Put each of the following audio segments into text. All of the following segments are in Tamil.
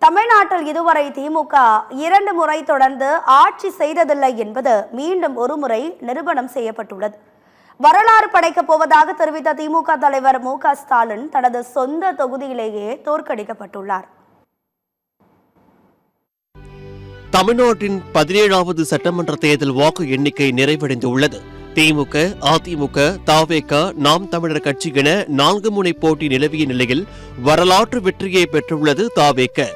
தமிழ்நாட்டில் இதுவரை திமுக 2 முறை தொடர்ந்து ஆட்சி செய்ததில்லை என்பது மீண்டும் ஒரு முறை நிரூபணம் செய்யப்பட்டுள்ளது. வரலாறு படைக்கப் போவதாக தெரிவித்த திமுக தலைவர் மு.க. ஸ்டாலின் தனது சொந்த தொகுதியிலேயே தோற்கடிக்கப்பட்டுள்ளார். தமிழ்நாட்டின் 17வது சட்டமன்ற தேர்தல் வாக்கு எண்ணிக்கை நிறைவடைந்துள்ளது. திமுக, அதிமுக, தவேக, நாம் தமிழர் கட்சி என 4 முனை போட்டி நிலவிய நிலையில் வரலாற்று வெற்றியை பெற்றுள்ளது தவேக.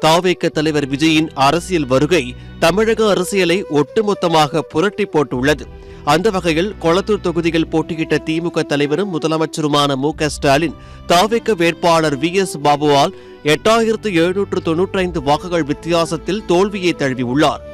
தவேக தலைவர் விஜயின் அரசியல் வருகை தமிழக அரசியலை ஒட்டுமொத்தமாக புரட்டி போட்டுள்ளது. அந்த வகையில் கொளத்தூர் தொகுதியில் போட்டியிட்ட திமுக தலைவரும் முதலமைச்சருமான மு.க. ஸ்டாலின் தவேக வேட்பாளர் VS பாபுவால் 8795 வாக்குகள் வித்தியாசத்தில் தோல்வியை தழுவியுள்ளார்.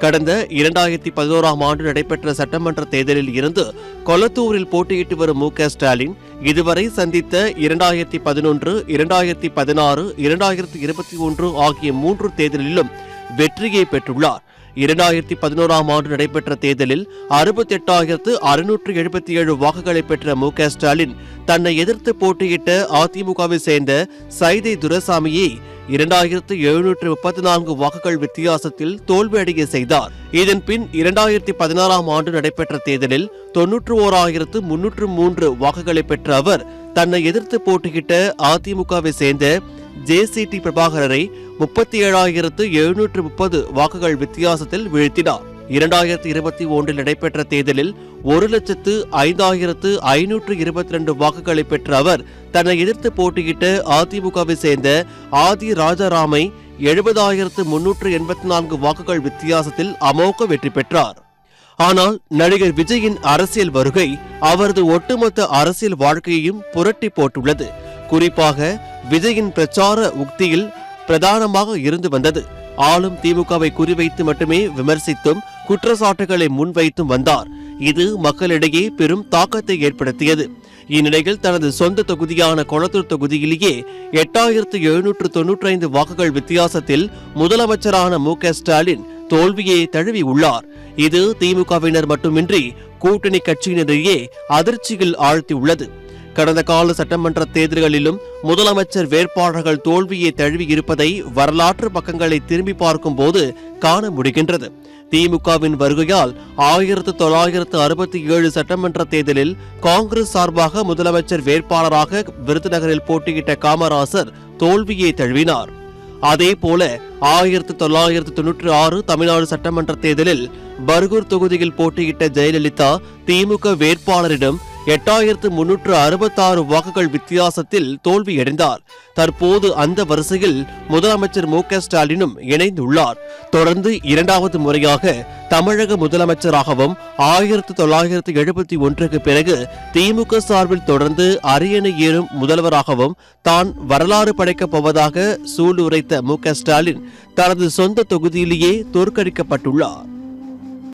கடந்த 2011ஆம் ஆண்டு நடைபெற்ற சட்டமன்ற தேர்தலில் இருந்து கொளத்தூரில் போட்டியிட்டு வரும் மு.க. ஸ்டாலின் இதுவரை சந்தித்த 2011, 2016, 2021 ஆகிய 3 தேர்தலிலும் வெற்றியை பெற்றுள்ளார். 2011ஆம் ஆண்டு நடைபெற்ற தேர்தலில் 68,677 வாக்குகளை பெற்ற மு.க. ஸ்டாலின் தன்னை எதிர்த்து போட்டியிட்ட அதிமுகவை சேர்ந்த சைதை துரைசாமியை 2734 வாக்குகள் வித்தியாசத்தில் தோல்வியடைய செய்தார். இதன் பின் 2016ஆம் ஆண்டு நடைபெற்ற தேர்தலில் 91,303 வாக்குகளை பெற்ற அவர் தன்னை எதிர்த்து போட்டியிட்ட அதிமுகவை சேர்ந்த JCT பிரபாகரரை 37,730 வாக்குகள் வித்தியாசத்தில் வீழ்த்தினார். 2021 நடைபெற்ற தேர்தலில் 1,05,522 வாக்குகளை பெற்ற அவர் தன்னை எதிர்த்து போட்டியிட்ட அதிமுகவை சேர்ந்த ஆதி ராஜாராமை 70,384 வாக்குகள் வித்தியாசத்தில் அமோக வெற்றி பெற்றார். ஆனால் நடிகர் விஜயின் அரசியல் வருகை அவரது ஒட்டுமொத்த அரசியல் வாழ்க்கையையும் புரட்டி போட்டுள்ளது. குறிப்பாக விஜயின் பிரச்சார உக்தியில் பிரதானமாக இருந்து வந்தது. ஆளும் திமுகவை குறிவைத்து மட்டுமே விமர்சித்தும் குற்றச்சாட்டுகளை முன்வைத்தும் வந்தார். இது மக்களிடையே பெரும் தாக்கத்தை ஏற்படுத்தியது. இந்நிலையில் தனது சொந்த தொகுதியான கொளத்தூர் தொகுதியிலேயே 8795 வாக்குகள் வித்தியாசத்தில் முதலமைச்சரான மு.க. ஸ்டாலின் தோல்வியை தழுவி உள்ளார். இது திமுகவினர் மட்டுமின்றி கூட்டணி கட்சியினரையே அதிர்ச்சியில் ஆழ்த்தியுள்ளது. கடந்த கால சட்டமன்ற தேர்தல்களிலும் முதலமைச்சர் வேட்பாளர்கள் தோல்வியை தழுவி இருப்பதை வரலாற்று பக்கங்களை திரும்பி பார்க்கும் போது காண முடிகின்றது. திமுகவின் வருகையால் 1967 சட்டமன்ற தேர்தலில் காங்கிரஸ் சார்பாக முதலமைச்சர் வேட்பாளராக விருதுநகரில் போட்டியிட்ட காமராசர் தோல்வியை தழுவினார். அதேபோல 1996 தமிழ்நாடு சட்டமன்ற தேர்தலில் பர்கூர் தொகுதியில் போட்டியிட்ட ஜெயலலிதா திமுக வேட்பாளரிடம் 8366 வாக்குகள் வித்தியாசத்தில் தோல்வியடைந்தார். தற்போது அந்த வரிசையில் முதலமைச்சர் மு.க. ஸ்டாலினும் இணைந்துள்ளார். தொடர்ந்து 2வது முறையாக தமிழக முதலமைச்சராகவும் 1971க்கு பிறகு திமுக சார்பில் தொடர்ந்து அரியணை ஏறும் முதல்வராகவும் தான் வரலாறு படைக்கப் போவதாக சூளுரைத்த மு.க. ஸ்டாலின் தனது சொந்த தொகுதியிலேயே தோற்கடிக்கப்பட்டுள்ளார்.